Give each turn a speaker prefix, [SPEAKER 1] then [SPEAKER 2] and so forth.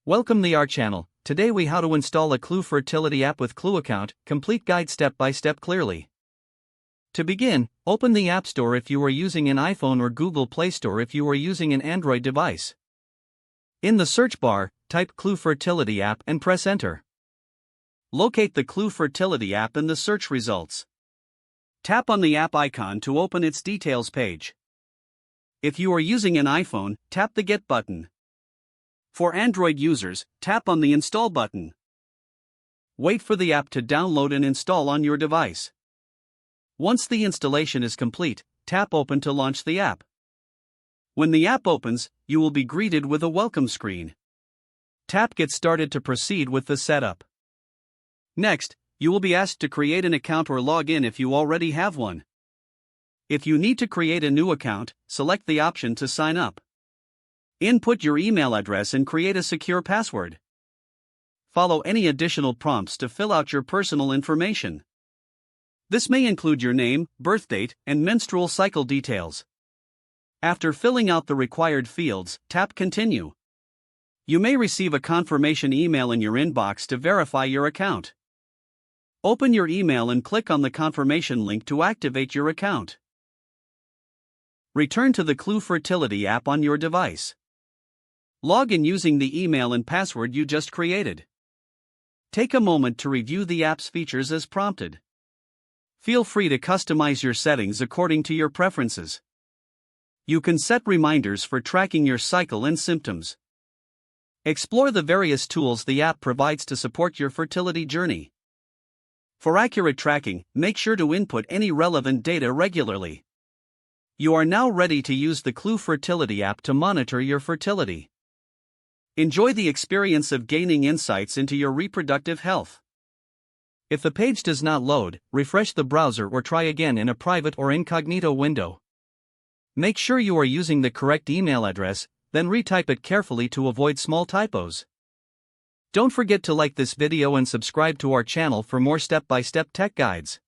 [SPEAKER 1] Welcome to our channel. Today we how to install a Clue Fertility app with Clue account, complete guide step by step clearly. To begin, open the App Store if you are using an iPhone or Google Play Store if you are using an Android device. In the search bar, type Clue Fertility app and press enter. Locate the Clue Fertility app in the search results. Tap on the app icon to open its details page. If you are using an iPhone, tap the Get button. For Android users, tap on the Install button. Wait for the app to download and install on your device. Once the installation is complete, tap Open to launch the app. When the app opens, you will be greeted with a welcome screen. Tap Get Started to proceed with the setup. Next, you will be asked to create an account or log in if you already have one. If you need to create a new account, select the option to sign up. Input your email address and create a secure password. Follow any additional prompts to fill out your personal information. This may include your name, birth date, and menstrual cycle details. After filling out the required fields, tap Continue. You may receive a confirmation email in your inbox to verify your account. Open your email and click on the confirmation link to activate your account. Return to the Clue Fertility app on your device. Log in using the email and password you just created. Take a moment to review the app's features as prompted. Feel free to customize your settings according to your preferences. You can set reminders for tracking your cycle and symptoms. Explore the various tools the app provides to support your fertility journey. For accurate tracking, make sure to input any relevant data regularly. You are now ready to use the Clue Fertility app to monitor your fertility. Enjoy the experience of gaining insights into your reproductive health. If the page does not load, refresh the browser or try again in a private or incognito window. Make sure you are using the correct email address, then retype it carefully to avoid small typos. Don't forget to like this video and subscribe to our channel for more step-by-step tech guides.